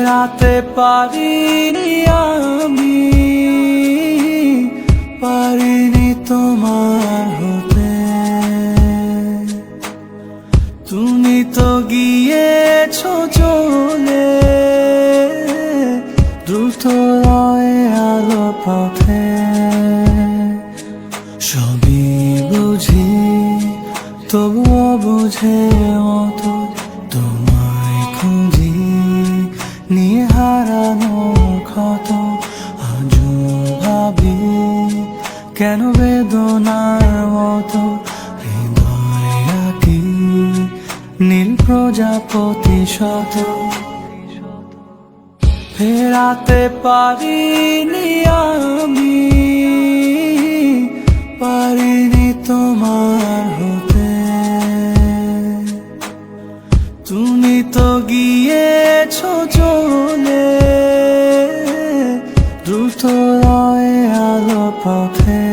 ফেরাতে পারিনি আমি, পারিনি তোমার হতে। তুমি তো গিয়েছো চলে দ্রুত রয়ে আলো পথে। সবই বুঝি তবুও বুঝে মতো তোমায় খুঁজি, নিয়ে হারানো ক্ষত। আজও ভাবি কেন বেদনার মতো হৃদয় আঁকি নীল প্রজাপতি শত। ফেরাতে পারিনি আমি, পারিনি তোমার হতে। তুমি তো গিয়েছো চলে দ্রুত রয়ে আলো পথে।